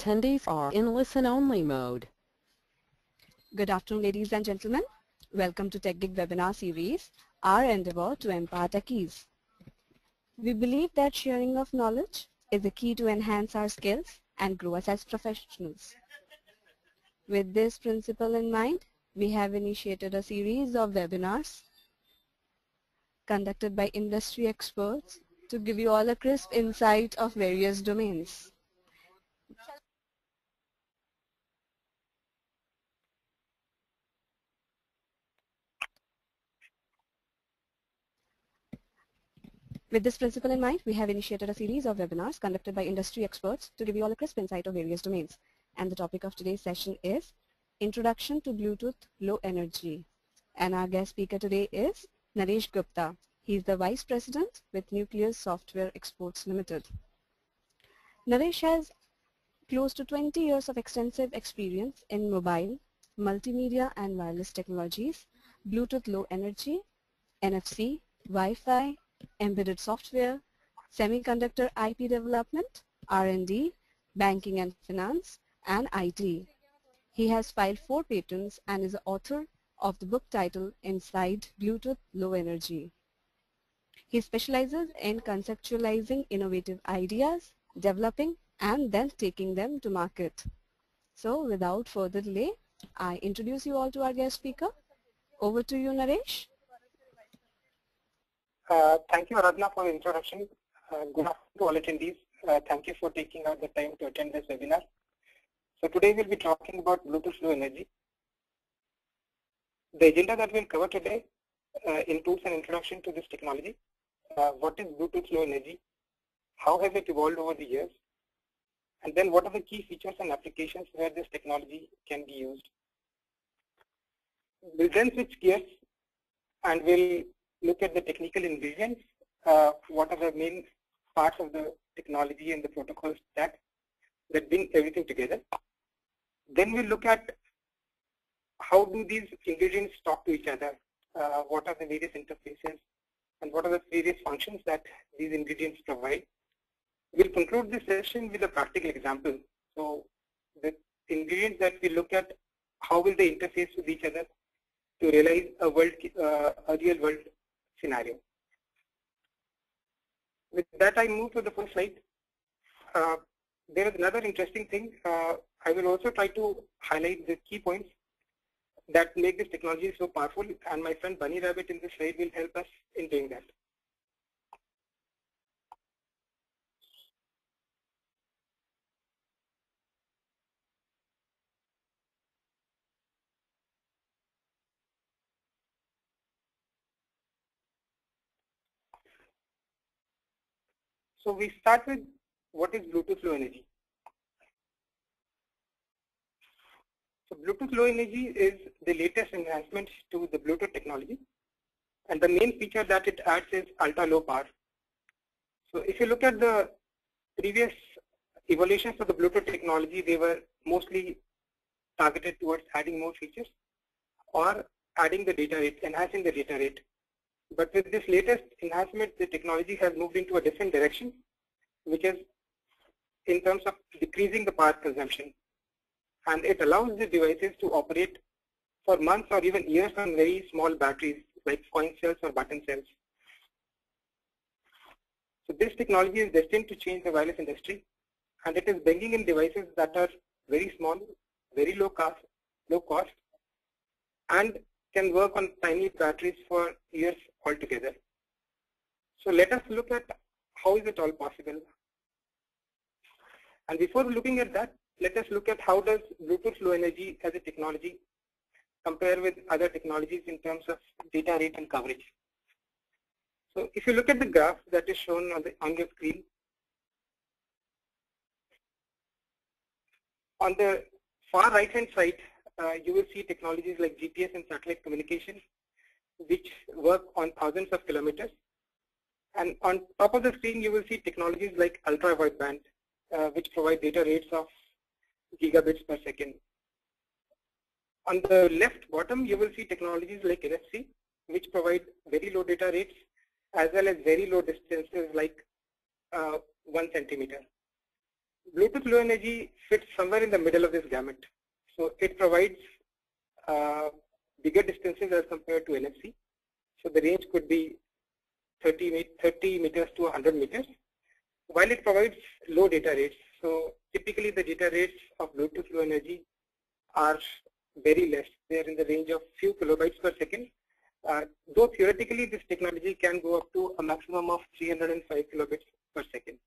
attendees are in listen-only mode. Good afternoon, ladies and gentlemen. Welcome to TechGig webinar series, our endeavor to empower techies. We believe that sharing of knowledge is the key to enhance our skills and grow us as professionals. With this principle in mind, we have initiated a series of webinars conducted by industry experts to give you all a crisp insight of various domains. With this principle in mind, we have initiated a series of webinars conducted by industry experts to give you all a crisp insight of various domains. And the topic of today's session is Introduction to Bluetooth Low Energy. And our guest speaker today is Naresh Gupta. He is the Vice President with Nucleus Software Exports Limited. Naresh has close to 20 years of extensive experience in mobile, multimedia and wireless technologies, Bluetooth Low Energy, NFC, Wi-Fi, embedded software, semiconductor IP development, R&D, banking and finance, and IT. He has filed 4 patents and is the author of the book titled Inside Bluetooth Low Energy. He specializes in conceptualizing innovative ideas, developing, and then taking them to market. So without further delay, I introduce you all to our guest speaker. Over to you, Naresh. Thank you, Aradhana, for the introduction. Good afternoon to all attendees. Thank you for taking out the time to attend this webinar. So today we'll be talking about Bluetooth Low Energy. The agenda that we'll cover today includes an introduction to this technology. What is Bluetooth Low Energy? How has it evolved over the years? And then what are the key features and applications where this technology can be used? We'll then switch gears and we'll look at the technical ingredients, what are the main parts of the technology and the protocol stack that bring everything together. Then we'll look at how do these ingredients talk to each other, what are the various interfaces, and what are the various functions that these ingredients provide. We'll conclude this session with a practical example. So the ingredients that we look at, how will they interface with each other to realize a real world scenario. With that, I move to the first slide. There is another interesting thing. I will also try to highlight the key points that make this technology so powerful, and my friend Bunny Rabbit in this slide will help us in doing that. So we start with what is Bluetooth Low Energy. So Bluetooth Low Energy is the latest enhancement to the Bluetooth technology, and the main feature that it adds is ultra low power. So if you look at the previous evolutions of the Bluetooth technology, they were mostly targeted towards adding more features or adding the data rate, enhancing the data rate. But with this latest enhancement, the technology has moved into a different direction, which is in terms of decreasing the power consumption. And it allows the devices to operate for months or even years on very small batteries like coin cells or button cells. So this technology is destined to change the wireless industry, and it is bringing in devices that are very small, very low cost, and can work on tiny batteries for years altogether. So let us look at how is it all possible. And before looking at that, let us look at how does Bluetooth Low Energy as a technology compare with other technologies in terms of data rate and coverage. So if you look at the graph that is shown on your screen, on the far right hand side, you will see technologies like GPS and satellite communication, which work on thousands of kilometers. And on top of the screen, you will see technologies like ultra wideband, which provide data rates of gigabits per second. On the left bottom, you will see technologies like NFC, which provide very low data rates as well as very low distances like 1 centimeter. Bluetooth Low Energy fits somewhere in the middle of this gamut. So it provides bigger distances as compared to NFC. So the range could be 30 meters to 100 meters, while it provides low data rates. So typically the data rates of Bluetooth Low Energy are very less. They are in the range of few kilobytes per second. Though theoretically this technology can go up to a maximum of 305 kilobits per second.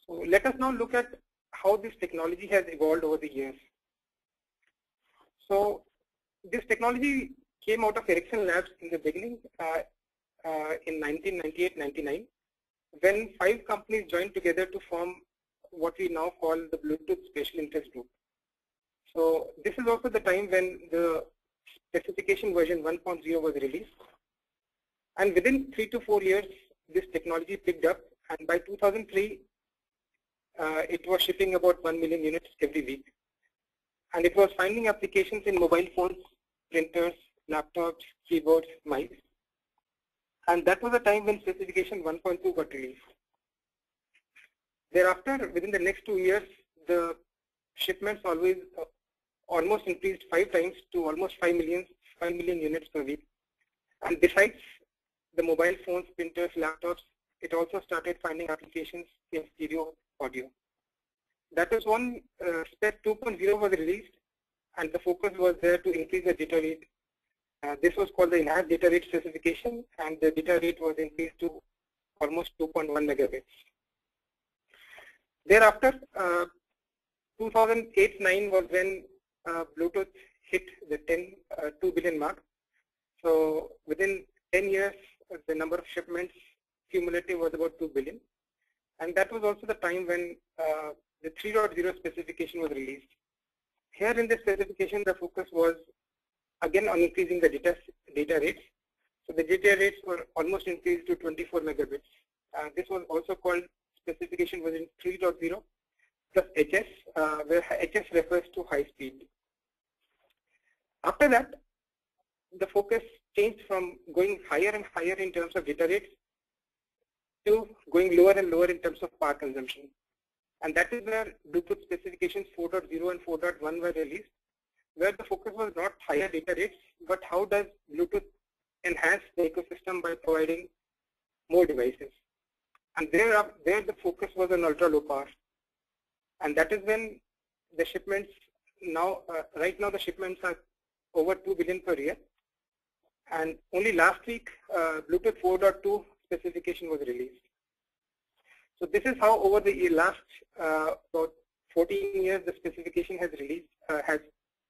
So let us now look at how this technology has evolved over the years. So this technology came out of Ericsson Labs in the beginning in 1998-99, when 5 companies joined together to form what we now call the Bluetooth Special Interest Group. So this is also the time when the specification version 1.0 was released, and within 3 to 4 years this technology picked up, and by 2003 it was shipping about 1 million units every week, and it was finding applications in mobile phones, printers, laptops, keyboards, mice, and that was the time when specification 1.2 got released. Thereafter, within the next 2 years, the shipments almost increased 5 times to almost 5 million units per week. And besides the mobile phones, printers, laptops, it also started finding applications in stereo audio. That is when Spec 2.0 was released, and the focus was there to increase the data rate. This was called the enhanced data rate specification, and the data rate was increased to almost 2.1 megabits. Thereafter, 2008-9 was when Bluetooth hit the 2 billion mark. So within 10 years, the number of shipments cumulative was about 2 billion. And that was also the time when the 3.0 specification was released. Here in this specification, the focus was again on increasing the data rates. So the data rates were almost increased to 24 megabits. This was also called specification version 3.0 plus HS, where HS refers to high speed. After that, the focus changed from going higher and higher in terms of data rates to going lower and lower in terms of power consumption. And that is where Bluetooth specifications 4.0 and 4.1 were released, where the focus was not higher data rates, but how does Bluetooth enhance the ecosystem by providing more devices. And there the focus was on ultra low power. And that is when the shipments now, right now the shipments are over 2 billion per year. And only last week, Bluetooth 4.2 specification was released. So this is how over the last about 14 years the specification has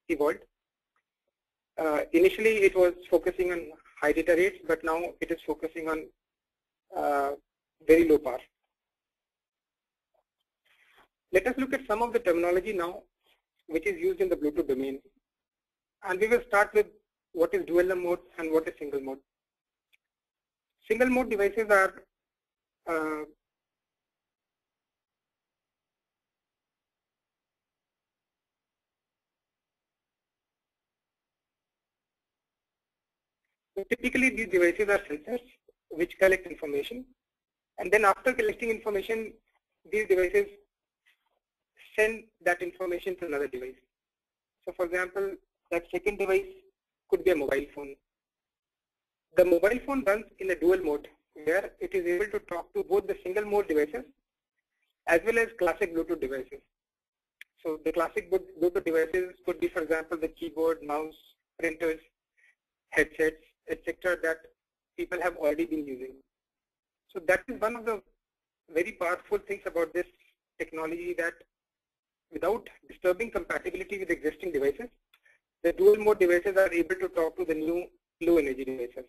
evolved. Initially it was focusing on high data rates, but now it is focusing on very low power. Let us look at some of the terminology now which is used in the Bluetooth domain. And we will start with what is dual mode and what is single mode. Single mode devices are typically these devices are sensors which collect information, and then after collecting information, these devices send that information to another device. So for example, that second device could be a mobile phone. The mobile phone runs in a dual mode where it is able to talk to both the single mode devices as well as classic Bluetooth devices. So the classic Bluetooth devices could be, for example, the keyboard, mouse, printers, headsets, etc. that people have already been using. So that is one of the very powerful things about this technology, that without disturbing compatibility with existing devices, the dual mode devices are able to talk to the new low energy devices.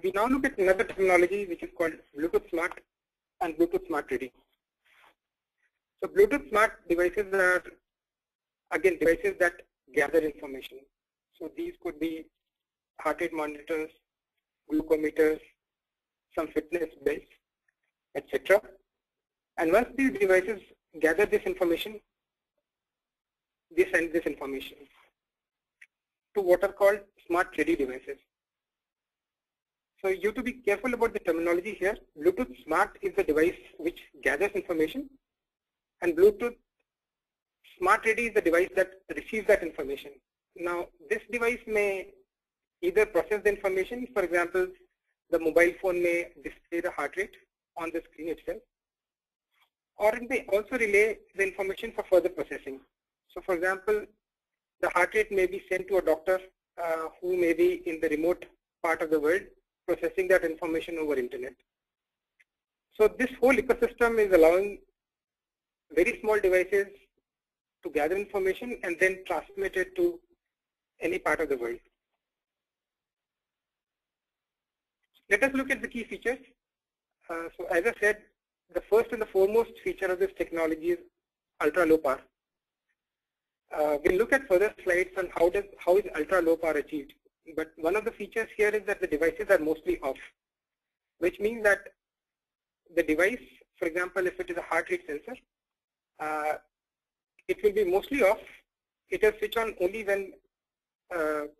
We now look at another technology which is called Bluetooth Smart and Bluetooth Smart Ready. So Bluetooth Smart devices are again devices that gather information. So these could be heart rate monitors, glucometers, some fitness belts, etc. And once these devices gather this information, they send this information to what are called smart ready devices. So you have to be careful about the terminology here. Bluetooth Smart is the device which gathers information, and Bluetooth Smart Ready is the device that receives that information. Now, this device may either process the information. For example, the mobile phone may display the heart rate on the screen itself, or it may also relay the information for further processing. So, for example, the heart rate may be sent to a doctor who may be in the remote part of the world, processing that information over internet. So this whole ecosystem is allowing very small devices to gather information and then transmit it to any part of the world. Let us look at the key features. So as I said, the first and the foremost feature of this technology is ultra low power. We'll look at further slides on how is ultra low power achieved. But one of the features here is that the devices are mostly off, which means that the device, for example, if it is a heart rate sensor, it will be mostly off. It will switch on only when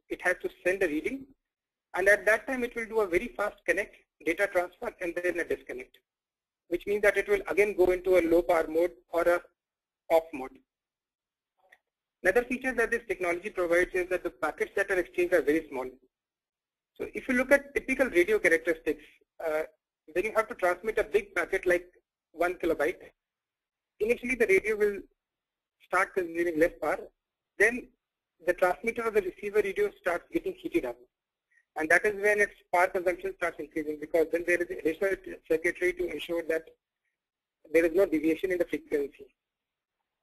it has to send a reading, and at that time it will do a very fast connect, data transfer, and then a disconnect, which means that it will again go into a low power mode or a off mode. Another feature that this technology provides is that the packets that are exchanged are very small. So if you look at typical radio characteristics, then you have to transmit a big packet like 1 kilobyte. Initially the radio will start consuming less power. Then the transmitter or the receiver radio starts getting heated up. And that is when its power consumption starts increasing, because then there is additional circuitry to ensure that there is no deviation in the frequency.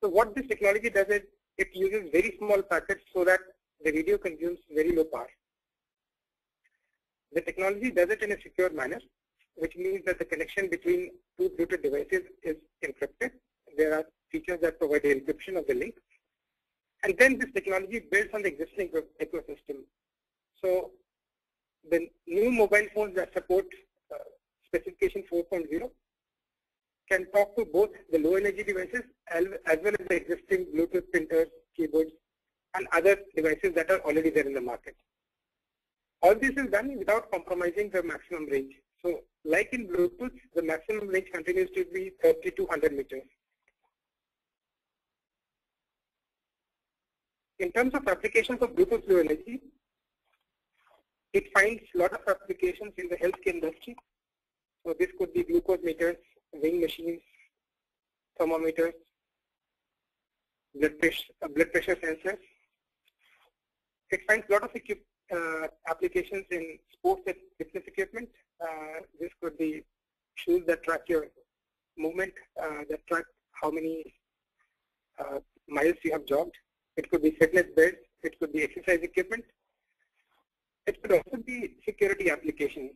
So what this technology does is, it uses very small packets so that the radio consumes very low power. The technology does it in a secure manner, which means that the connection between two Bluetooth devices is encrypted. There are features that provide the encryption of the link. And then this technology builds on the existing ecosystem. So the new mobile phones that support specification 4.0 can talk to both the low energy devices as well as the existing Bluetooth printers, keyboards, and other devices that are already there in the market. All this is done without compromising the maximum range. So like in Bluetooth, the maximum range continues to be 3200 meters. In terms of applications of Bluetooth Low Energy, it finds a lot of applications in the healthcare industry. So this could be glucose meters, weighing machines, thermometers, blood pressure sensors. It finds a lot of applications in sports and fitness equipment. This could be shoes that track your movement, that track how many miles you have jogged. It could be fitness belts. It could be exercise equipment. It could also be security applications.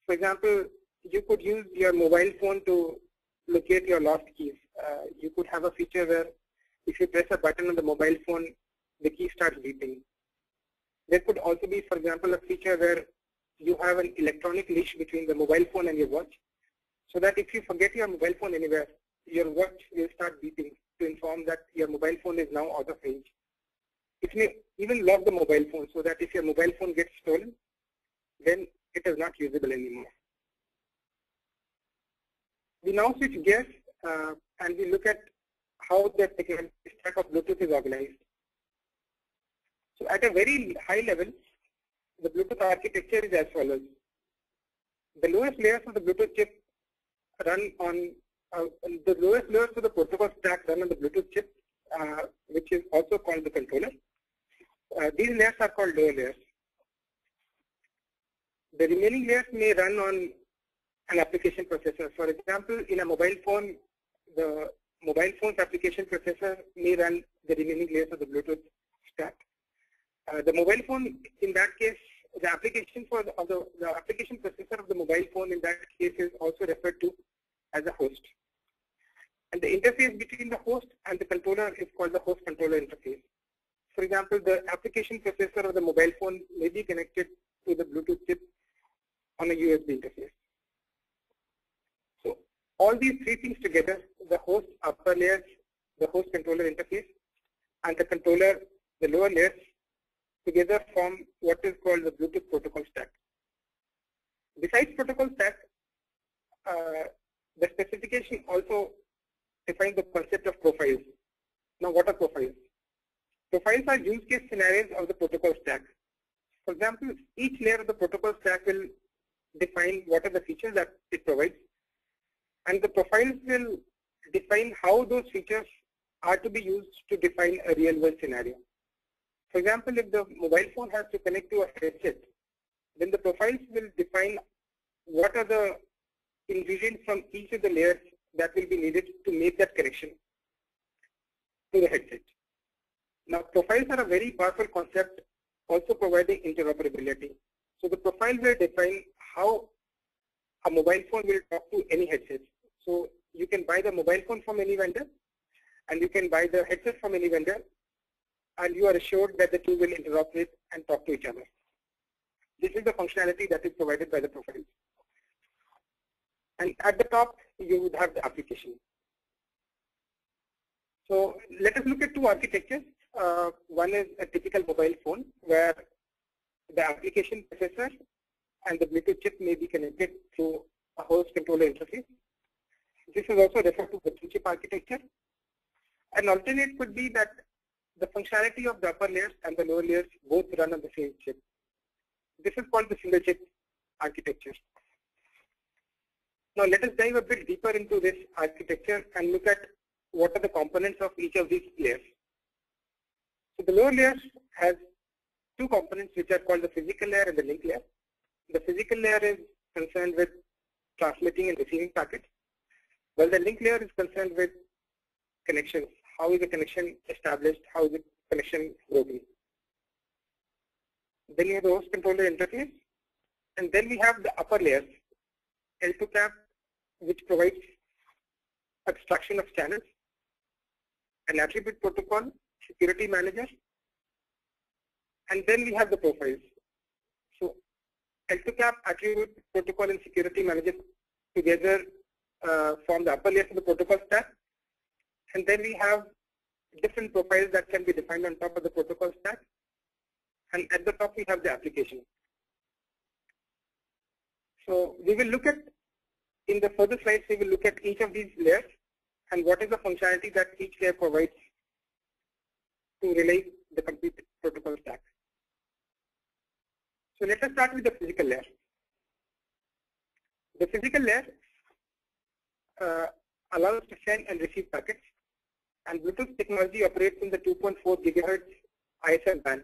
For example, you could use your mobile phone to locate your lost keys. You could have a feature where if you press a button on the mobile phone, the key starts beeping. There could also be, for example, a feature where you have an electronic leash between the mobile phone and your watch, so that if you forget your mobile phone anywhere, your watch will start beeping to inform that your mobile phone is now out of range. It may even lock the mobile phone, so that if your mobile phone gets stolen, then it is not usable anymore. We now switch gears and we look at how the technology stack of Bluetooth is organized. So at a very high level, the Bluetooth architecture is as follows. The lowest layers of the Bluetooth chip run on, the lowest layers of the protocol stack run on the Bluetooth chip, which is also called the controller. These layers are called lower layers. The remaining layers may run on an application processor. For example, in a mobile phone, the mobile phone's application processor may run the remaining layers of the Bluetooth stack. The mobile phone, in that case, the application for the application processor of the mobile phone in that case is also referred to as a host. And the interface between the host and the controller is called the host controller interface. For example, the application processor of the mobile phone may be connected to the Bluetooth chip on a USB interface. So all these three things together, the host upper layers, the host controller interface, and the controller, the lower layers, together form what is called the Bluetooth protocol stack. Besides protocol stack, the specification also defines the concept of profiles. Now, what are profiles? Profiles are use case scenarios of the protocol stack. For example, each layer of the protocol stack will define what are the features that it provides, and the profiles will define how those features are to be used to define a real world scenario. For example, if the mobile phone has to connect to a headset, then the profiles will define what are the ingredients from each of the layers that will be needed to make that connection to the headset. Now, profiles are a very powerful concept, also providing interoperability. So the profile will define how a mobile phone will talk to any headset. So you can buy the mobile phone from any vendor, and you can buy the headset from any vendor, and you are assured that the two will interoperate and talk to each other. This is the functionality that is provided by the profiles. And at the top, you would have the application. So let us look at two architectures. One is a typical mobile phone where the application processor and the Bluetooth chip may be connected through a host controller interface. This is also referred to the two-chip architecture. An alternate could be that the functionality of the upper layers and the lower layers both run on the same chip. This is called the single chip architecture. Now let us dive a bit deeper into this architecture and look at what are the components of each of these layers. So the lower layers has two components which are called the physical layer and the link layer. The physical layer is concerned with transmitting and receiving packets, while the link layer is concerned with connections. How is the connection established? How is the connection broken? Then you have the host controller interface, and then we have the upper layers, L2 CAP, which provides abstraction of channels, an attribute protocol, security manager, and then we have the profiles. So L2 CAP, attribute protocol, and security manager together form the upper layers of the protocol stack, and then we have different profiles that can be defined on top of the protocol stack, and at the top we have the application. So we will look at, in the further slides, we will look at each of these layers and what is the functionality that each layer provides to realize the complete protocol stack. So let us start with the physical layer. The physical layer allows to send and receive packets, and Bluetooth technology operates in the 2.4 gigahertz ISM band.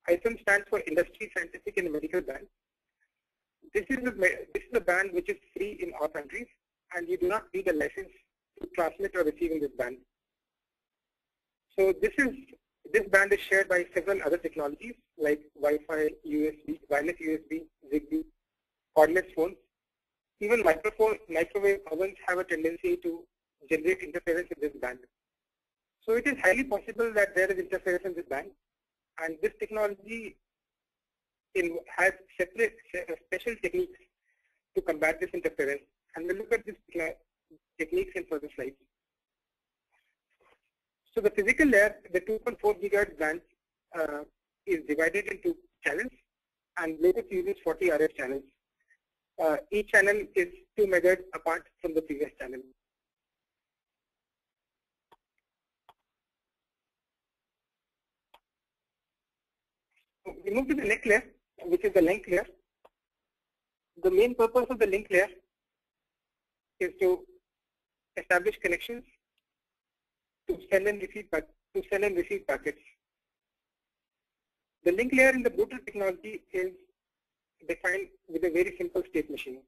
ISM stands for Industry, Scientific and Medical Band. This is a band which is free in all countries, and you do not need a license to transmit or receive in this band. So this band is shared by several other technologies like Wi-Fi, USB, wireless USB, Zigbee, cordless phones. Even microwave ovens have a tendency to generate interference in this band. So it is highly possible that there is interference in this band, and this technology has special techniques to combat this interference, and we'll look at these techniques in further slides. So the physical layer, the 2.4 gigahertz band is divided into channels, and Bluetooth uses 40 RF channels. Each channel is 2 megahertz apart from the previous channel. So we move to the next layer, which is the link layer. The main purpose of the link layer is to establish connections to send and receive packets. The link layer in the Bluetooth technology is defined with a very simple state machine.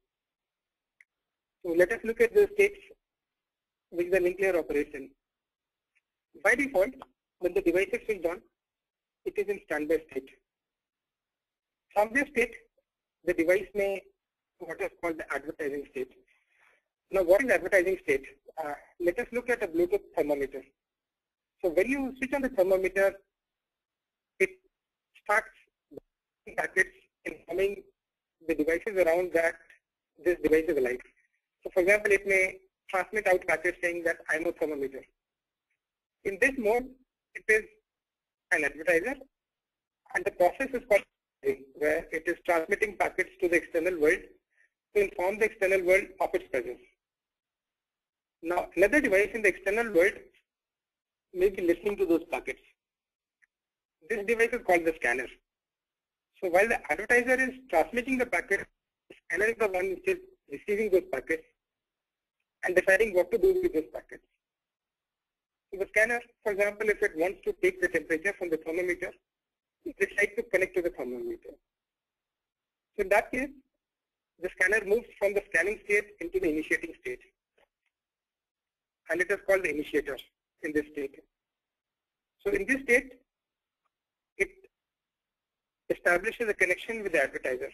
So let us look at the states which the link layer operates in. By default, when the device is switched on, it is in standby state. From this state, the device may what is called the advertising state. Now, what is advertising state? Let us look at a Bluetooth thermometer. So when you switch on the thermometer, it starts packets informing the devices around that this device is alive. So for example, it may transmit out packets saying that I'm a thermometer. In this mode, it is an advertiser, and the process is called where it is transmitting packets to the external world to inform the external world of its presence. Now, another device in the external world may be listening to those packets. This device is called the scanner. So while the advertiser is transmitting the packet, the scanner is the one which is receiving those packets and deciding what to do with those packets. So the scanner, for example, if it wants to take the temperature from the thermometer, it decides to connect to the thermometer. So in that case, the scanner moves from the scanning state into the initiating state. And it is called the initiator in this state. So in this state, it establishes a connection with the advertiser.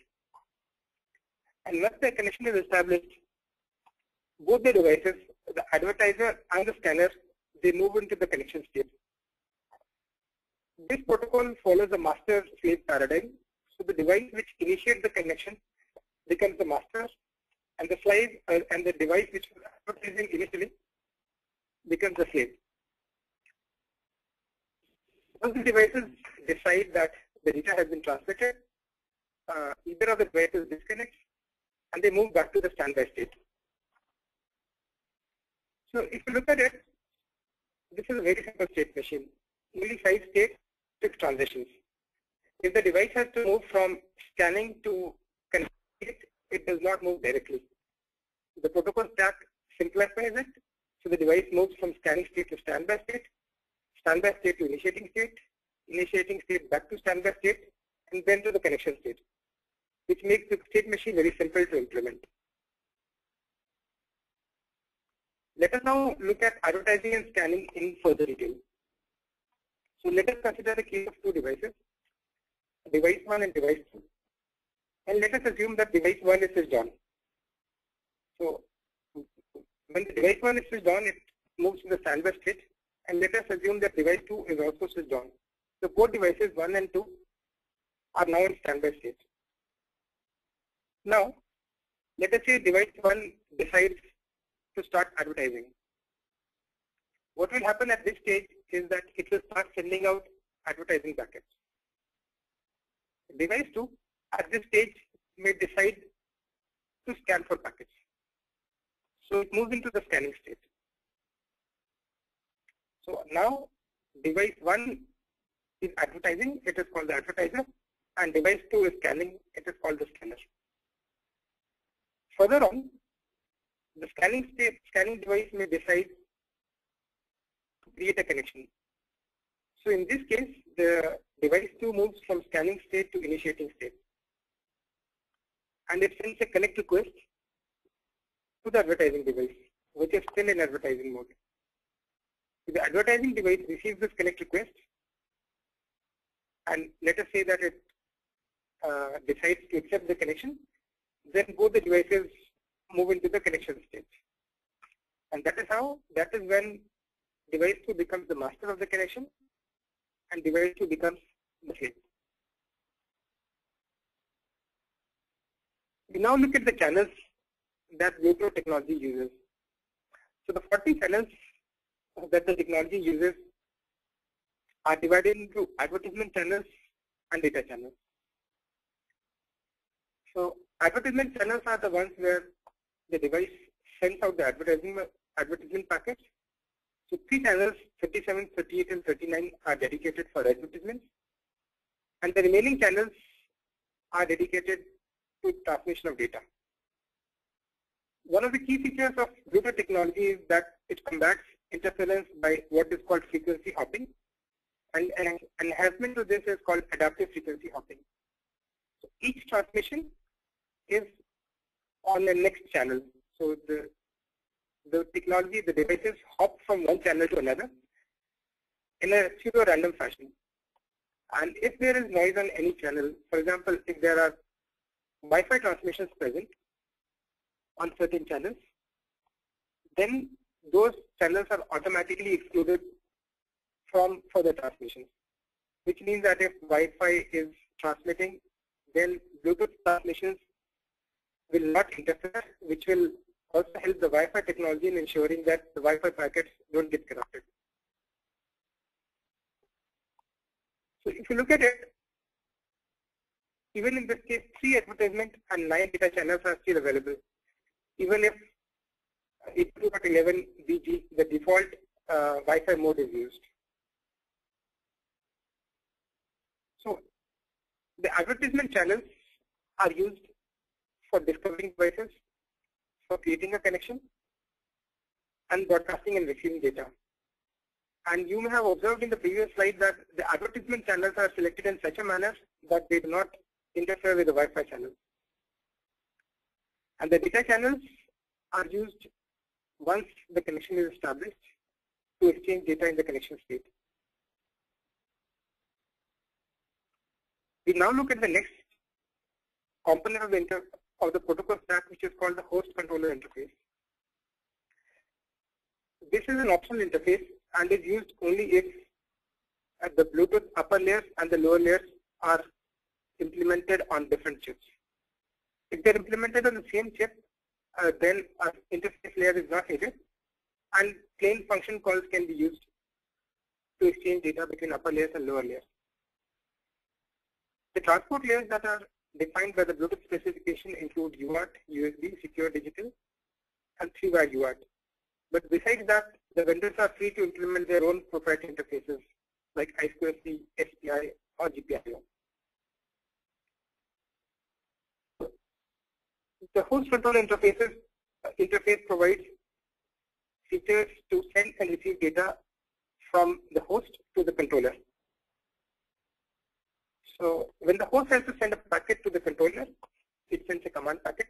And once the connection is established, both the devices, the advertiser and the scanner, they move into the connection state. This protocol follows the master-slave paradigm. So the device which initiates the connection becomes the master, and the slave and the device which was advertising initially becomes the slave. Once the devices decide that the data has been transmitted, either of the devices disconnects and they move back to the standby state. So if you look at it, this is a very simple state machine. Only 5 states, 6 transitions. If the device has to move from scanning to connect, it does not move directly. The protocol stack simplifies it. So the device moves from scanning state to standby state to initiating state back to standby state, and then to the connection state, which makes the state machine very simple to implement. Let us now look at advertising and scanning in further detail. So let us consider the case of 2 devices, device 1 and device 2. And let us assume that device 1 is switched on. So when the device 1 is switched on, it moves to the standby state. And let us assume that device 2 is also switched on. So both devices 1 and 2 are now in standby state. Now, let us say device 1 decides to start advertising. What will happen at this stage is that it will start sending out advertising packets. Device 2 at this stage may decide to scan for packets. So it moves into the scanning state. So now device 1 is advertising, it is called the advertiser, and device 2 is scanning, it is called the scanner. Further on, the scanning device may decide to create a connection. So in this case, the device 2 moves from scanning state to initiating state. And it sends a connect request to the advertising device, which is still in advertising mode. So the advertising device receives this connect request, and let us say that it decides to accept the connection. Then both the devices move into the connection state. And that is when device 2 becomes the master of the connection and device 2 becomes the slave. We now look at the channels that Bluetooth technology uses. So the 40 channels that the technology uses are divided into advertisement channels and data channels. So advertisement channels are the ones where the device sends out the advertisement packets. So 3 channels, 37, 38, and 39 are dedicated for advertisements, and the remaining channels are dedicated to transmission of data. One of the key features of Bluetooth technology is that it combats interference by what is called frequency hopping, and an enhancement to this is called adaptive frequency hopping. So each transmission is on the next channel. So the technology, the devices hop from one channel to another in a pseudo-random fashion. And if there is noise on any channel, for example, if there are Wi-Fi transmissions present on certain channels, then those channels are automatically excluded from further transmissions, which means that if Wi-Fi is transmitting, then Bluetooth transmissions will not interfere, which will also help the Wi-Fi technology in ensuring that the Wi-Fi packets don't get corrupted. So if you look at it, even in this case, 3 advertisement and 9 data channels are still available. Even if 82.11bg, the default Wi-Fi mode is used. So the advertisement channels are used for discovering devices, for creating a connection, and broadcasting and receiving data. And you may have observed in the previous slide that the advertisement channels are selected in such a manner that they do not interfere with the Wi-Fi channels. And the data channels are used once the connection is established to exchange data in the connection state. We now look at the next component of the protocol stack, which is called the host controller interface. This is an optional interface and is used only if the Bluetooth upper layers and the lower layers are implemented on different chips. If they're implemented on the same chip, then an interface layer is not needed, and plain function calls can be used to exchange data between upper layers and lower layers. The transport layers that are defined by the Bluetooth specification include UART, USB, secure digital, and 3-wire UART. But besides that, the vendors are free to implement their own proprietary interfaces like I2C, SPI, or GPIO. The host control interface provides features to send and receive data from the host to the controller. So when the host has to send a packet to the controller, it sends a command packet.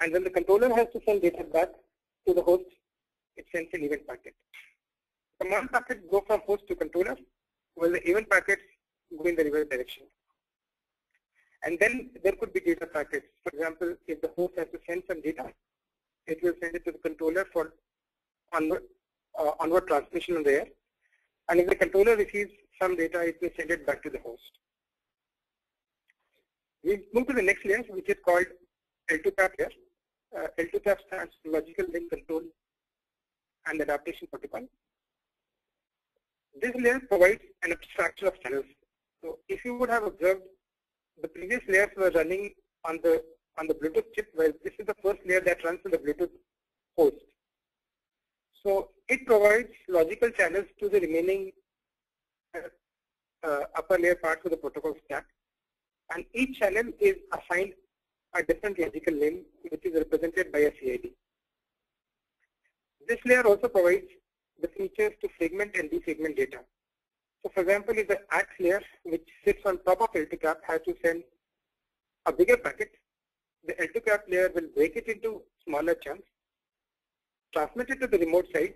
And when the controller has to send data back to the host, it sends an event packet. Command packets go from host to controller, while the event packets go in the reverse direction. And then there could be data packets. For example, if the host has to send some data, it will send it to the controller for onward transmission on the air. And if the controller receives some data, it will send it back to the host. We move to the next layer, which is called L2CAP layer. L2CAP stands for Logical Link Control and Adaptation Protocol. This layer provides an abstraction of channels. So if you would have observed, the previous layers were running on the Bluetooth chip, while this is the first layer that runs on the Bluetooth host. So it provides logical channels to the remaining upper layer parts of the protocol stack, and each channel is assigned a different logical name, which is represented by a CID. This layer also provides the features to segment and desegment data. So for example, if the AX layer, which sits on top of L2CAP, has to send a bigger packet, the L2CAP layer will break it into smaller chunks, transmit it to the remote side,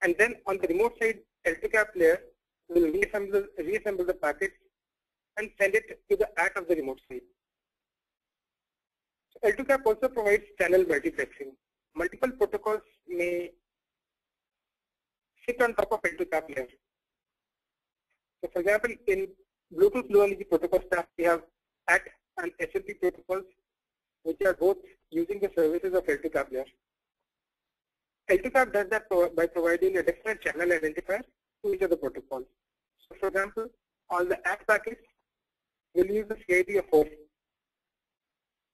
and then on the remote side, L2CAP layer will reassemble the packets and send it to the AT of the remote side. So L2CAP also provides channel multiplexing. Multiple protocols may sit on top of L2CAP layer. So for example, in Bluetooth Low Energy protocol stack, we have AT and SMP protocols, which are both using the services of L2CAP layer. L2CAP does that by providing a different channel identifier to each of the protocols. So for example, all the AT packets will use the CID of host,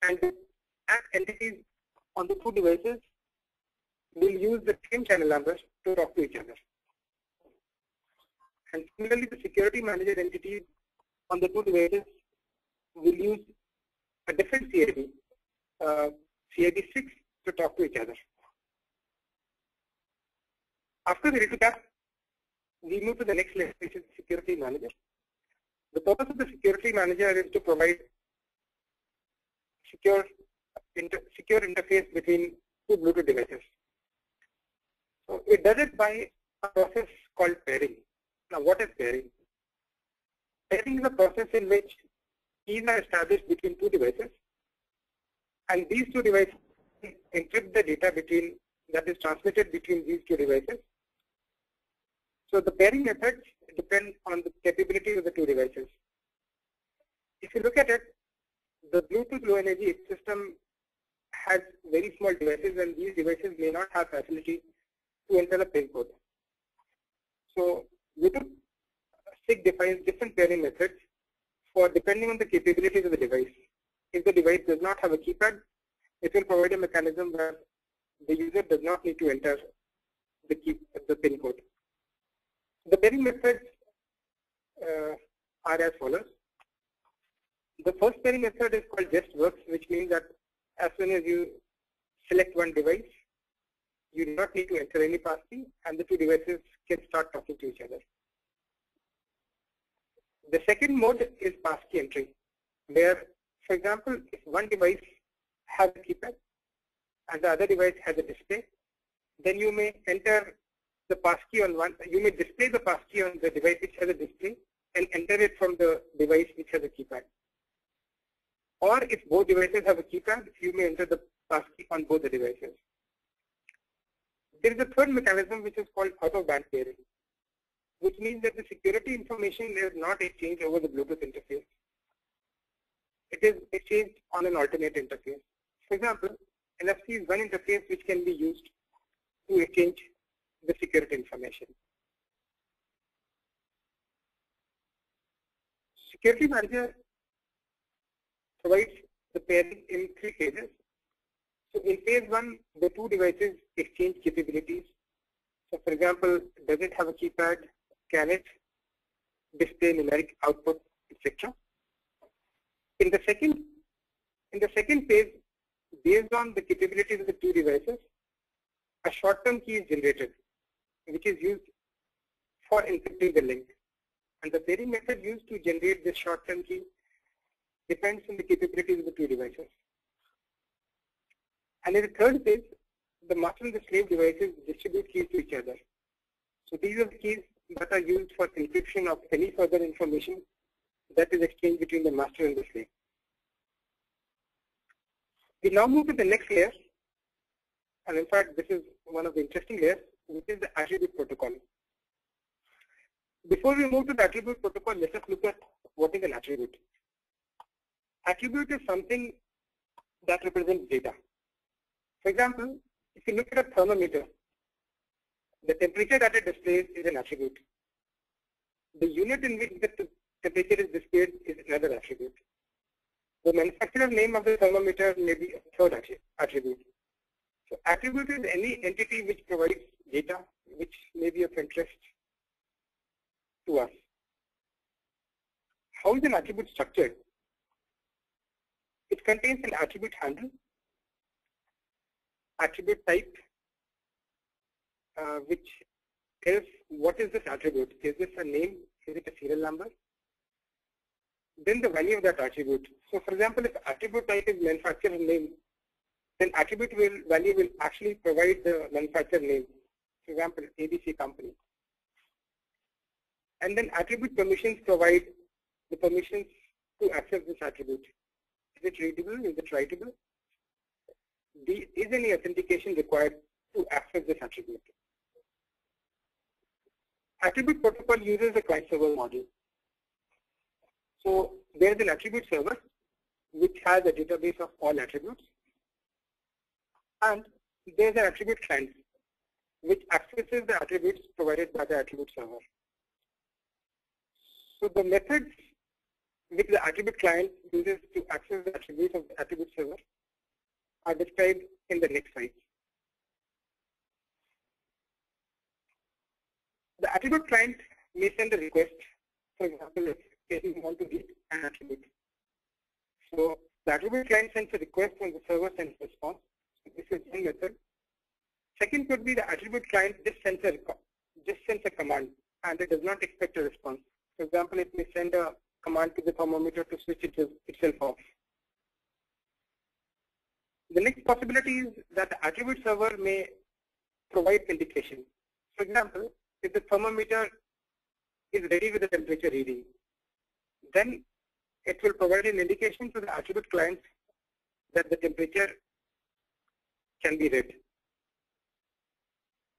and the AT entities on the two devices will use the same channel numbers to talk to each other. And similarly, the security manager entities on the two devices will use a different CID, CID6, to talk to each other. After the L2CAP, we move to the next layer, which is security manager. The purpose of the security manager is to provide secure interface between two Bluetooth devices. So it does it by a process called pairing. Now, what is pairing? Pairing is a process in which keys are established between two devices, and these two devices encrypt the data that is transmitted between these two devices. So the pairing methods depend on the capability of the two devices. If you look at it, the Bluetooth Low Energy system has very small devices, and these devices may not have facility to enter the pin code. So Bluetooth SIG defines different pairing methods for depending on the capabilities of the device. If the device does not have a keypad, it will provide a mechanism where the user does not need to enter the PIN code. The pairing methods are as follows. The first pairing method is called just works, which means that as soon as you select one device, you do not need to enter any passkey, and the two devices can start talking to each other. The second mode is passkey entry, where, for example, if one device has a keypad and the other device has a display, then you may enter the passkey on one. You may display the passkey on the device which has a display and enter it from the device which has a keypad. Or if both devices have a keypad, you may enter the passkey on both the devices. There is a third mechanism which is called out-of-band pairing, which means that the security information is not exchanged over the Bluetooth interface. It is exchanged on an alternate interface. For example, NFC is one interface which can be used to exchange the security information. Security Manager provides the pairing in three phases. So in phase one, the two devices exchange capabilities. So for example, does it have a keypad? Can it display numeric output, etc.? In the second phase, based on the capabilities of the two devices, a short-term key is generated, which is used for encrypting the link. And the pairing method used to generate this short-term key depends on the capabilities of the two devices. And in the third phase, the master and the slave devices distribute keys to each other. So these are the keys that are used for encryption of any further information that is exchanged between the master and the slave. We now move to the next layer, and in fact this is one of the interesting layers, which is the attribute protocol. Before we move to the attribute protocol, let us look at what is an attribute. Attribute is something that represents data. For example, if you look at a thermometer, the temperature that it displays is an attribute. The unit in which the temperature is displayed is another attribute. The manufacturer name of the thermometer may be a third attribute. So attribute is any entity which provides data which may be of interest to us. How is an attribute structured? It contains an attribute handle, attribute type, which tells what is this attribute. Is this a name? Is it a serial number? Then the value of that attribute. So for example, if attribute type is manufacturer name, then attribute value will actually provide the manufacturer name. For example, ABC company. And then attribute permissions provide the permissions to access this attribute. Is it readable? Is it writable? Is any authentication required to access this attribute? Attribute protocol uses a client-server model. So there is an attribute server which has a database of all attributes, and there is an attribute client which accesses the attributes provided by the attribute server. So the methods which the attribute client uses to access the attributes of the attribute server are described in the next slide. The attribute client may send a request. For example, if you want to get an attribute. So the attribute client sends a request and the server sends a response. So this is one method. Second could be the attribute client just sends a command and it does not expect a response. For example, it may send a command to the thermometer to switch itself off. The next possibility is that the attribute server may provide indication. For example, if the thermometer is ready with the temperature reading, then it will provide an indication to the attribute client that the temperature can be read.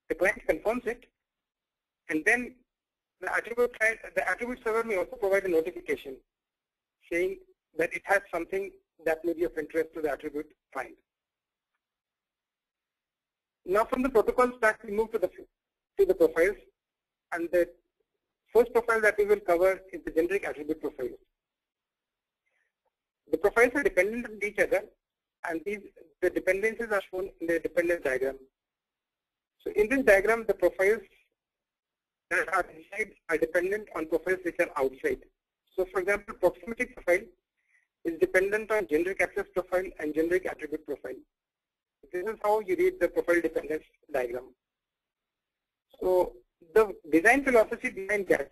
The client confirms it, and then the attribute server may also provide a notification saying that it has something that may be of interest to the attribute client. Now from the protocol stack, we move to the profiles, and the first profile that we will cover is the generic attribute profile. the profiles are dependent on each other, and the dependencies are shown in the dependence diagram. So in this diagram, the profiles that are inside are dependent on profiles which are outside. So for example, proximity profile is dependent on generic access profile and generic attribute profile. This is how you read the profile dependence diagram. So the design philosophy behind that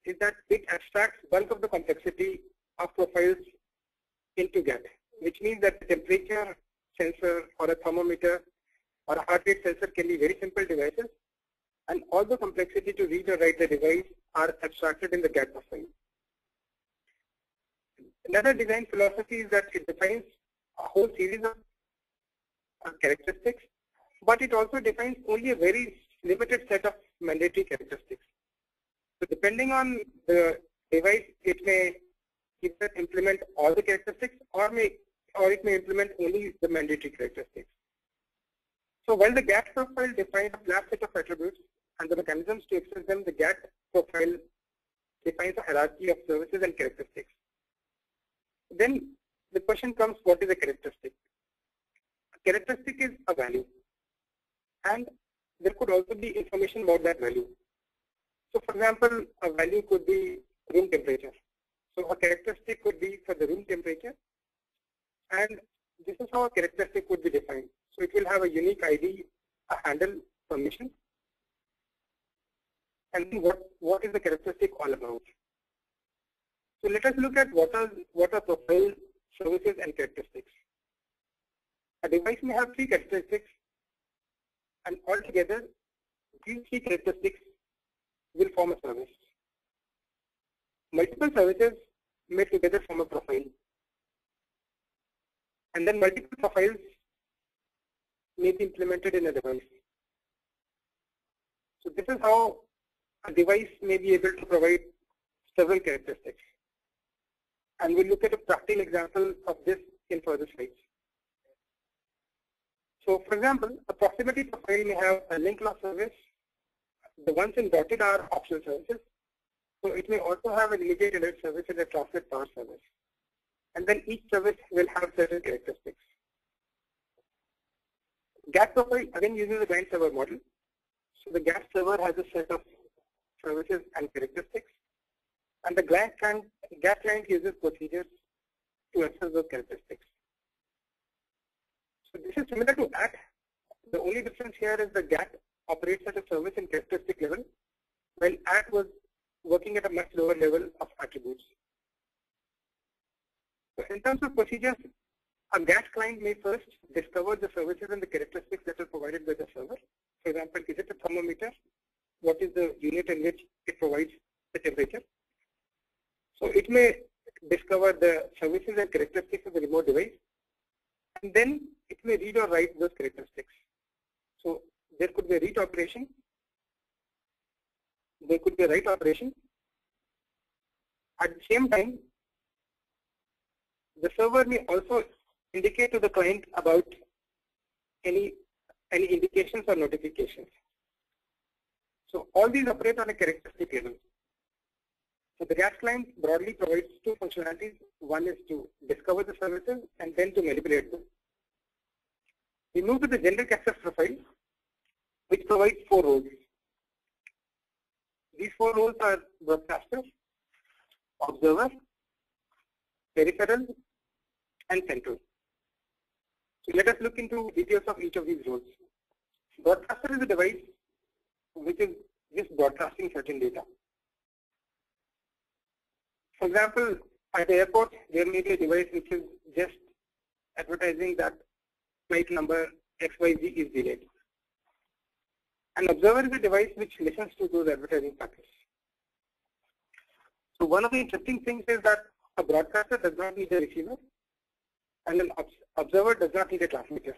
is that it abstracts bulk of the complexity of profiles into GATT, which means that the temperature sensor or a thermometer or a heart rate sensor can be very simple devices, and all the complexity to read or write the device are abstracted in the GATT profile. Another design philosophy is that it defines a whole series of characteristics, but it also defines only a very limited set of mandatory characteristics. So depending on the device, it may either implement all the characteristics or it may implement only the mandatory characteristics. So while the GATT profile defines a flat set of attributes and the mechanisms to access them, the GATT profile defines a hierarchy of services and characteristics. Then the question comes, what is a characteristic? A characteristic is a value, and there could also be information about that value. So for example, a value could be room temperature. So a characteristic could be for the room temperature, and this is how a characteristic would be defined. So it will have a unique ID, a handle, permission, and then what is the characteristic all about? So let us look at what are profile, services, and characteristics. A device may have 3 characteristics, and altogether these 3 characteristics will form a service. Multiple services may together form a profile, and then multiple profiles may be implemented in a device. So this is how a device may be able to provide several characteristics. And we'll look at a practical example of this in further slides. So for example, a proximity profile may have a link loss service. The ones in dotted are optional services. So it may also have an immediate alert service and a transit power service. And then each service will have certain characteristics. GATT profile again uses the client server model. So the GATT server has a set of services and characteristics, and the GATT client uses procedures to access those characteristics. So this is similar to ACT. The only difference here is the GATT operates at a service and characteristic level, while ACT was working at a much lower level of attributes. So in terms of procedures, a GATT client may first discover the services and the characteristics that are provided by the server. For example, is it a thermometer? What is the unit in which it provides the temperature? So it may discover the services and characteristics of the remote device, and then it may read or write those characteristics. So there could be a read operation, there could be a write operation. At the same time, the server may also indicate to the client about any indications or notifications. So all these operate on a characteristic level. So the GATT client broadly provides 2 functionalities. One is to discover the services and then to manipulate them. We move to the generic access profile, which provides 4 roles. These 4 roles are broadcaster, observer, peripheral, and central. So let us look into details of each of these roles. Broadcaster is a device which is just broadcasting certain data. For example, at the airport, there may be a device which is just advertising that flight number XYZ is delayed. An observer is a device which listens to those advertising packets. So one of the interesting things is that a broadcaster does not need a receiver, and an observer does not need a transmitter,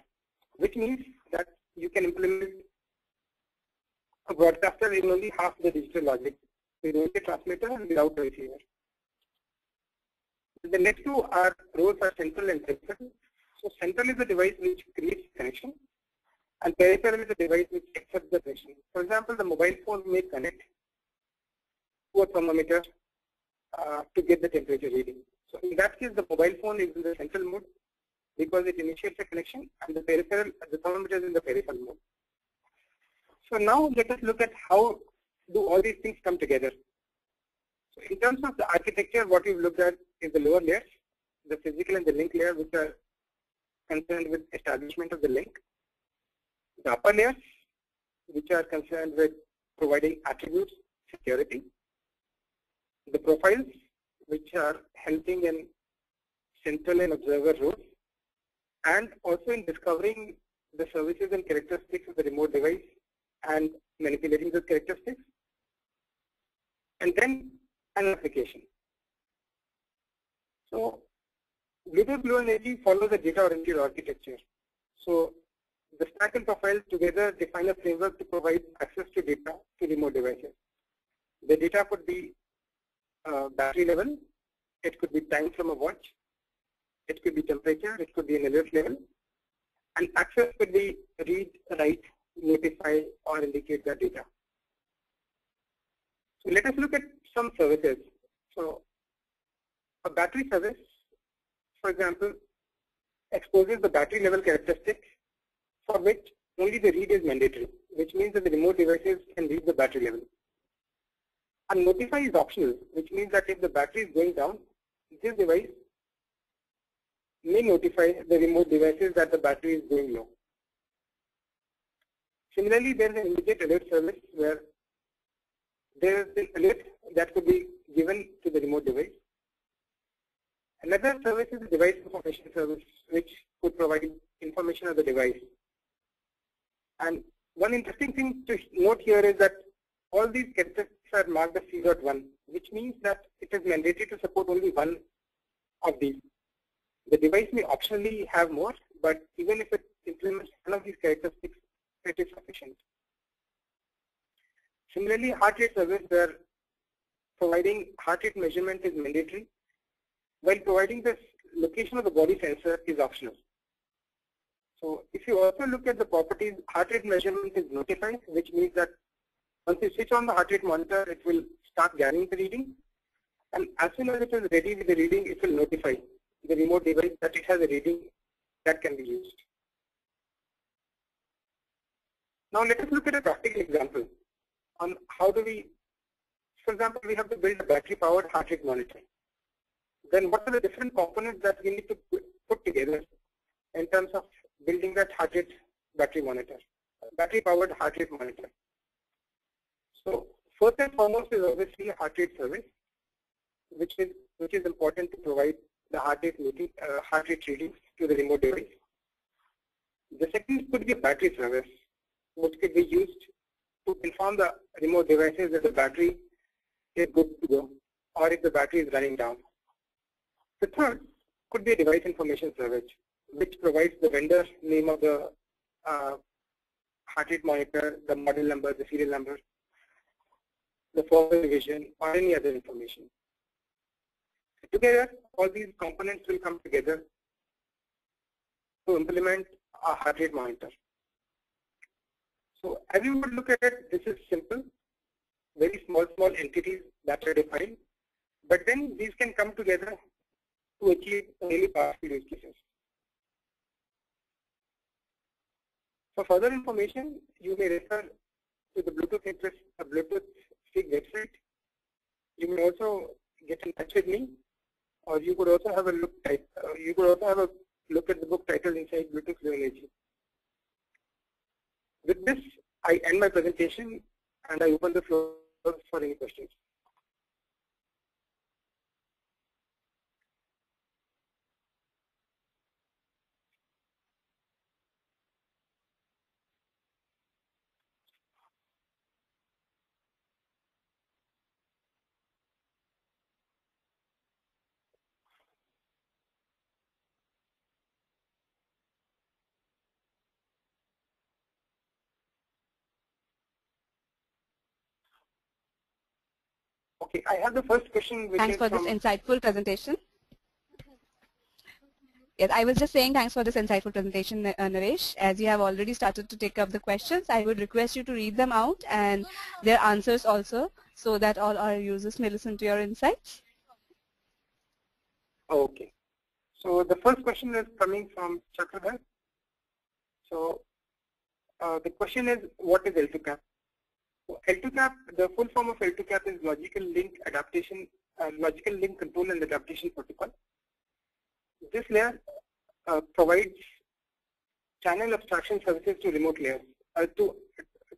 which means that you can implement a broadcaster in only half the digital logic, with only a transmitter and without a receiver. The next 2 roles are central and peripheral. So central is the device which creates connection, and peripheral is the device which accepts the connection. For example, the mobile phone may connect to a thermometer to get the temperature reading. So in that case, the mobile phone is in the central mode because it initiates a connection, and the peripheral, the thermometer is in the peripheral mode. So now let us look at how do all these things come together. So in terms of the architecture, what we've looked at is the lower layers, the physical and the link layer, which are concerned with establishment of the link. The upper layers, which are concerned with providing attributes, security. The profiles, which are helping in central and observer roles, and also in discovering the services and characteristics of the remote device and manipulating those characteristics. And then an application. So Bluetooth Low Energy follows a data-oriented architecture. So the stack and profile together define a framework to provide access to data to remote devices. The data could be battery level, it could be time from a watch, it could be temperature, it could be an alert level, and access could be read, write, notify, or indicate the data. So let us look at some services. So a battery service, for example, exposes the battery level characteristic for which only the read is mandatory, which means that the remote devices can read the battery level. And notify is optional, which means that if the battery is going down, this device may notify the remote devices that the battery is going low. Similarly, there is an immediate alert service where there is an alert that could be given to the remote device. Another service is the device information service, which could provide information of the device. And one interesting thing to note here is that all these characteristics are marked as C.1, which means that it is mandatory to support only one of these. The device may optionally have more, but even if it implements one of these characteristics, it is sufficient. Similarly, heart rate service, where providing heart rate measurement is mandatory, while providing the location of the body sensor is optional. So if you also look at the properties, heart rate measurement is notified, which means that once you switch on the heart rate monitor, it will start gathering the reading. And as soon as it is ready with the reading, it will notify the remote device that it has a reading that can be used. Now let us look at a practical example on how do we, for example, we have to build a battery-powered heart rate monitor. Then what are the different components that we need to put together in terms of building that heart rate battery monitor, battery-powered heart rate monitor? So first and foremost is obviously a heart rate service, which is important to provide the heart rate readings to the remote device. The second could be a battery service, which could be used to inform the remote devices that the battery is good to go, or if the battery is running down. The third could be a device information service, which provides the vendor name of the heart rate monitor, the model number, the serial number, the forward division, or any other information. Together, all these components will come together to implement a heart rate monitor. So as you would look at it, this is simple, very small entities that are defined, but then these can come together to achieve really powerful use cases. For further information, you may refer to the Bluetooth SIG website. You may also get in touch with me, or you could also have a look. You could also have a look at the book titled Inside Bluetooth Low Energy. With this, I end my presentation and I open the floor for any questions. Okay, I have the first question. Which Thanks is for this insightful presentation. Yes, I was just saying thanks for this insightful presentation, Naresh. As you have already started to take up the questions, I would request you to read them out and their answers also, so that all our users may listen to your insights. Okay. So the first question is coming from Chakradhar. So the question is, what is L2CAP? L2CAP, the full form of L2CAP is Logical Link Adaptation, Logical Link Control and Adaptation Protocol. This layer provides channel abstraction services to remote layers, to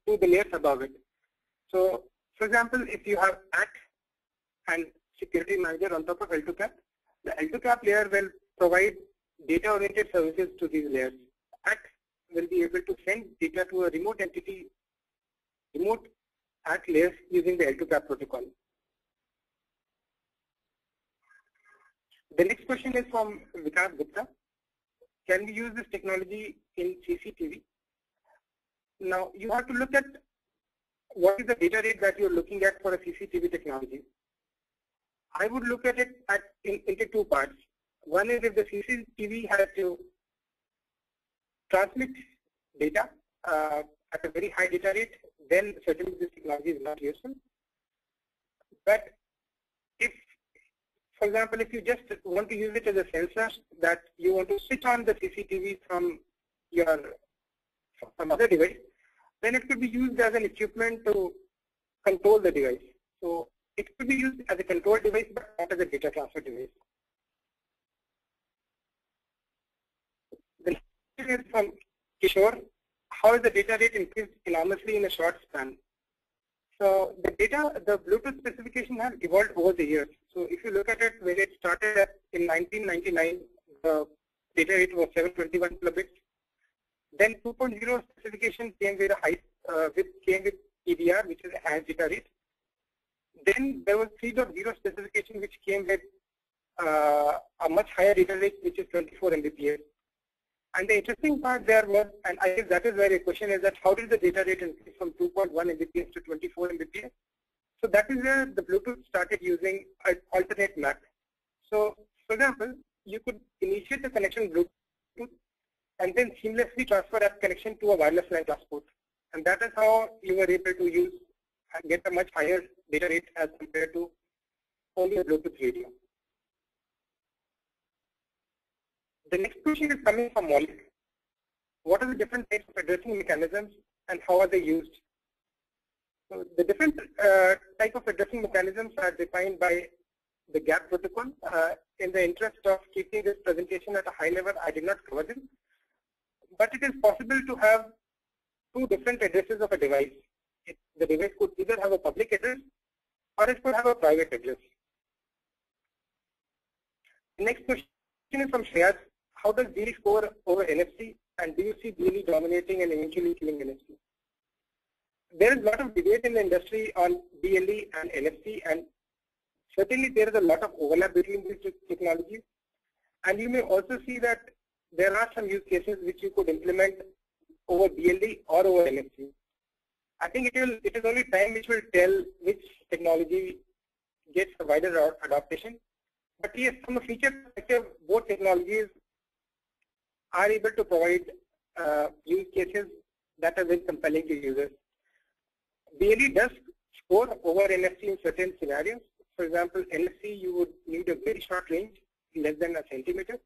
the layers above it. So, for example, if you have ACK and Security Manager on top of L2CAP, the L2CAP layer will provide data-oriented services to these layers. ACK will be able to send data to a remote entity, remote ACK layers using the L2CAP protocol. The next question is from Vikas Gupta. Can we use this technology in CCTV? Now, you have to look at what is the data rate that you're looking at for a CCTV technology. I would look at it into two parts. One is if the CCTV has to transmit data at a very high data rate, then certainly this technology is not useful. But if, for example, if you just want to use it as a sensor that you want to switch on the CCTV from other device, then it could be used as an equipment to control the device. So it could be used as a control device, but not as a data transfer device. The next is from Kishore. How has the data rate increased enormously in a short span? So the Bluetooth specification has evolved over the years. So if you look at it, when it started in 1999, the data rate was 721 kilobits. Then 2.0 specification came with EDR, which is enhanced data rate. Then there was 3.0 specification, which came with a much higher data rate, which is 24 Mbps. And the interesting part there was, and I guess that is where the question is, that how did the data rate increase from 2.1 Mbps to 24 Mbps? So that is where the Bluetooth started using an alternate MAC. So, for example, you could initiate the connection Bluetooth and then seamlessly transfer that connection to a wireless LAN transport. And that is how you were able to use and get a much higher data rate as compared to only a Bluetooth radio. The next question is coming from Maulik. What are the different types of addressing mechanisms and how are they used? So the different type of addressing mechanisms are defined by the GAP protocol. In the interest of keeping this presentation at a high level, I did not cover them. But it is possible to have two different addresses of a device. The device could either have a public address or it could have a private address. The next question is from Shreyas. How does BLE score over NFC, and do you see BLE dominating and eventually killing NFC? There is a lot of debate in the industry on BLE and NFC, and certainly there is a lot of overlap between these two technologies. And you may also see that there are some use cases which you could implement over BLE or over NFC. I think it is only time which will tell which technology gets a wider adoption. But yes, from a feature perspective, both technologies are able to provide use cases that are very compelling to users. BLE does score over NFC in certain scenarios. For example, NFC you would need a very short range, less than a centimeter.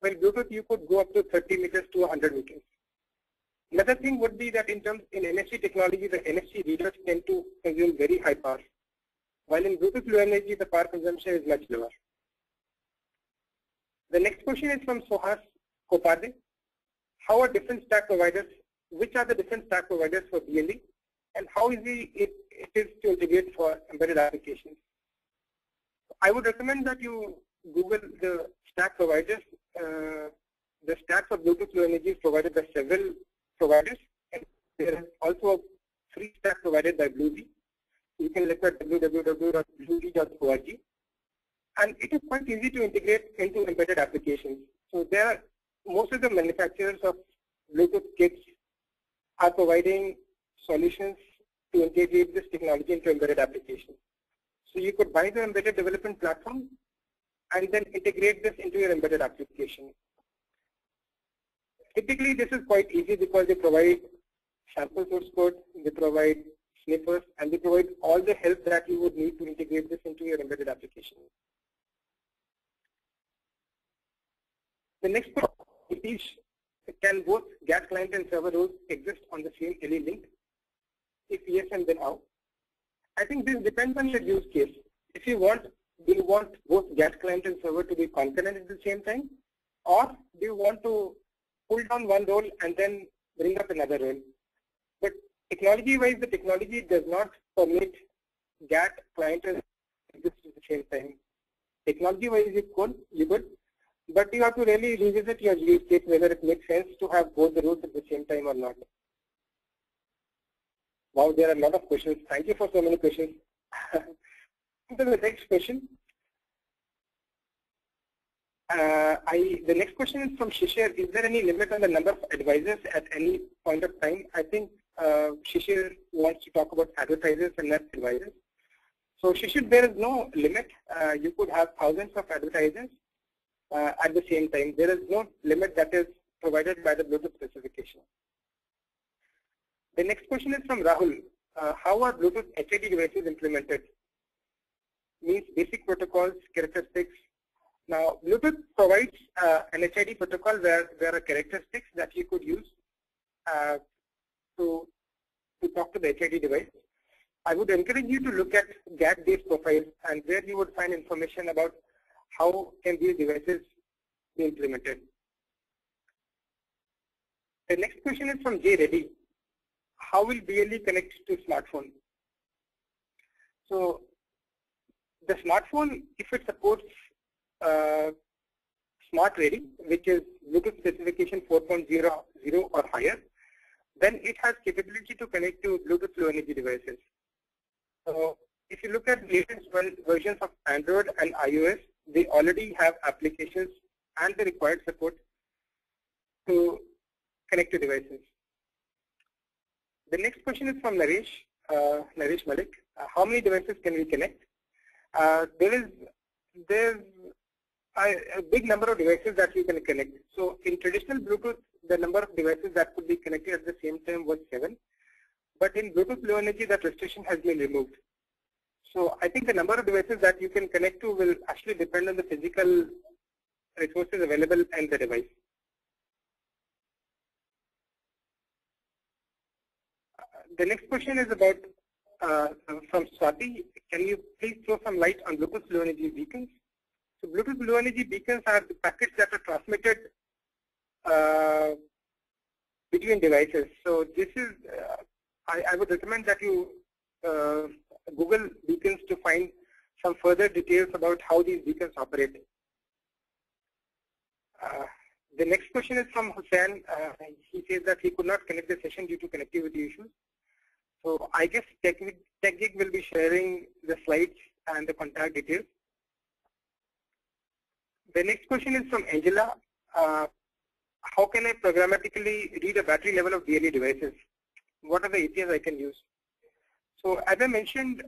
While Bluetooth you could go up to 30 meters to 100 meters. Another thing would be that in NFC technology, the NFC readers tend to consume very high power. While in Bluetooth Low Energy, the power consumption is much lower. The next question is from Sohas Koparde. How are different stack providers, which are the different stack providers for BLE, and how easy it is to integrate for embedded applications? I would recommend that you Google the stack providers. The stack for Bluetooth Low Energy is provided by several providers, and there is also a free stack provided by BlueD. You can look at www.blued.org. And it is quite easy to integrate into embedded applications. So there are most of the manufacturers of Bluetooth kits are providing solutions to integrate this technology into embedded applications. So you could buy the embedded development platform and then integrate this into your embedded application. Typically, this is quite easy because they provide sample source code, they provide snippers, and they provide all the help that you would need to integrate this into your embedded application. The next question is, can both GATT client and server roles exist on the same LE link? If yes, and then how? I think this depends on your use case. If you want, do you want both GATT client and server to be concurrent at the same time? Or do you want to pull down one role and then bring up another role? But technology-wise, the technology does not permit GATT client and exist at the same time. Technology-wise, you could, but you have to really revisit your use case whether it makes sense to have both the roles at the same time or not. Wow, there are a lot of questions. Thank you for so many questions. To the next question. The next question is from Shishir. Is there any limit on the number of advisors at any point of time? I think Shishir wants to talk about advertisers and not advisors. So Shishir, there is no limit. You could have thousands of advertisers at the same time. There is no limit that is provided by the Bluetooth specification. The next question is from Rahul. How are Bluetooth HID devices implemented? Means basic protocols, characteristics. Now, Bluetooth provides an HID protocol where there are characteristics that you could use to talk to the HID device. I would encourage you to look at GATT-based profiles, and there you would find information about how can these devices be implemented. The next question is from Jay Reddy. How will BLE connect to smartphone? So the smartphone, if it supports Smart Ready, which is Bluetooth specification 4.0 or higher, then it has capability to connect to Bluetooth Low Energy devices. So if you look at the latest versions of Android and iOS, they already have applications and the required support to connect to devices. The next question is from Naresh Malik. How many devices can we connect? There's a big number of devices that you can connect. So in traditional Bluetooth, the number of devices that could be connected at the same time was 7. But in Bluetooth Low Energy, that restriction has been removed. So I think the number of devices that you can connect to will actually depend on the physical resources available in the device. The next question is about from Swati. Can you please throw some light on Bluetooth Low Energy beacons? So Bluetooth Low Energy beacons are the packets that are transmitted between devices. So this is, I would recommend that you Google beacons to find some further details about how these beacons operate. The next question is from Hussain. He says that he could not connect the session due to connectivity issues. So I guess TechGig will be sharing the slides and the contact details. The next question is from Angela. How can I programmatically read a battery level of BLE devices? What are the APIs I can use? So as I mentioned,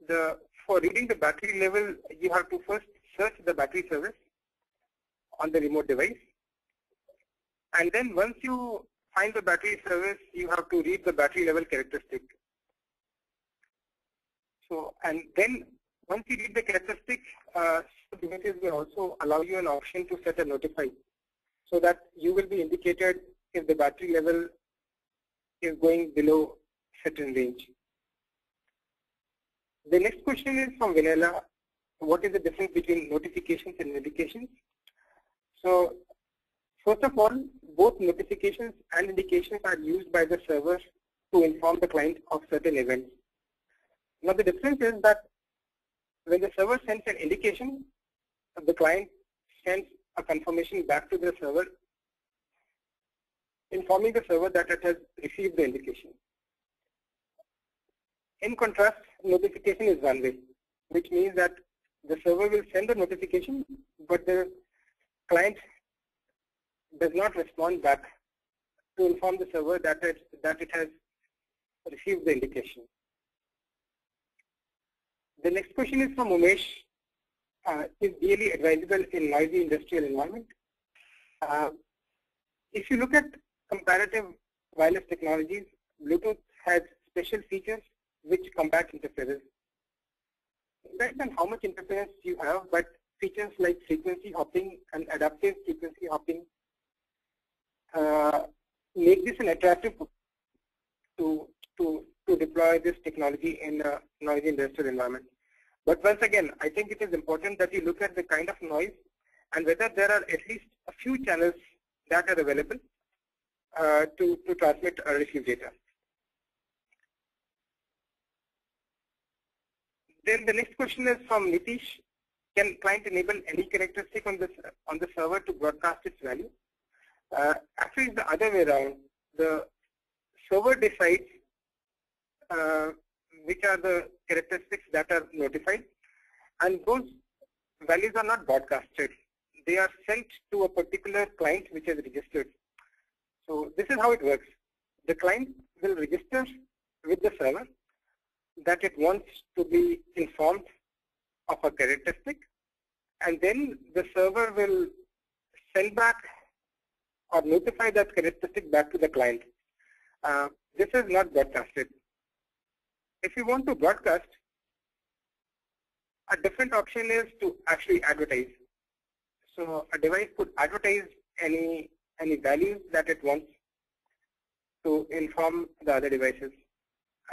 for reading the battery level, you have to first search the battery service on the remote device. And then once you find the battery service, you have to read the battery level characteristic. So, and then once you read the characteristic, devices will also allow you an option to set a notify, so that you will be indicated if the battery level is going below certain range. The next question is from Vinela. What is the difference between notifications and indications? So first of all, both notifications and indications are used by the server to inform the client of certain events. Now the difference is that when the server sends an indication, the client sends a confirmation back to the server, informing the server that it has received the indication. In contrast, notification is one way, which means that the server will send the notification, but the client does not respond back to inform the server that it has received the indication. The next question is from Umesh. Is BLE advisable in noisy industrial environment? If you look at comparative wireless technologies, Bluetooth has special features which combat interference. It depends on how much interference you have, but features like frequency hopping and adaptive frequency hopping make this an attractive to deploy this technology in a noisy industrial environment. But once again, I think it is important that you look at the kind of noise and whether there are at least a few channels that are available to transmit or receive data. Then the next question is from Nitish. Can client enable any characteristic on the server to broadcast its value? Actually, it's the other way around. The server decides which are the characteristics that are notified, and those values are not broadcasted. They are sent to a particular client which is registered. So this is how it works. The client will register with the server that it wants to be informed of a characteristic, and then the server will send back or notify that characteristic back to the client. This is not broadcasted. If you want to broadcast, a different option is to actually advertise. So a device could advertise any values that it wants to inform the other devices.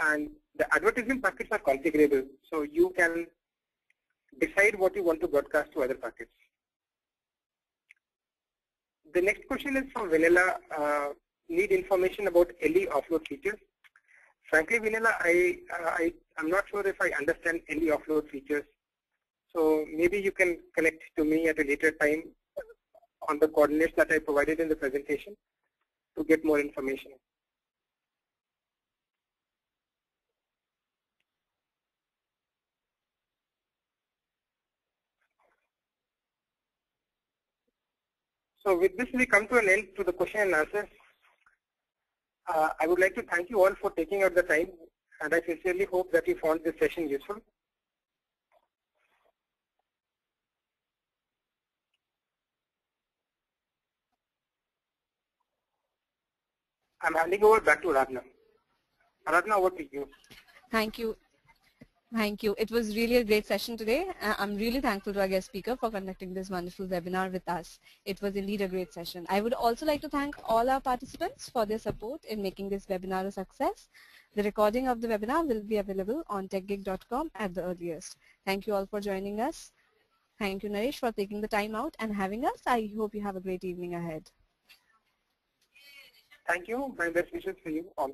And the advertising packets are configurable, so you can decide what you want to broadcast to other packets. The next question is from Vanilla. Need information about LE offload features. Frankly, Vanilla, I'm not sure if I understand LE offload features. So maybe you can connect to me at a later time on the coordinates that I provided in the presentation to get more information. So with this, we come to an end to the question and answers. I would like to thank you all for taking out the time, and I sincerely hope that you found this session useful. I'm handing over back to Aradhana. Aradhana, over to you. Thank you. Thank you. It was really a great session today. I'm really thankful to our guest speaker for conducting this wonderful webinar with us. It was indeed a great session. I would also like to thank all our participants for their support in making this webinar a success. The recording of the webinar will be available on techgeek.com at the earliest. Thank you all for joining us. Thank you, Naresh, for taking the time out and having us. I hope you have a great evening ahead. Thank you. My best wishes for you all.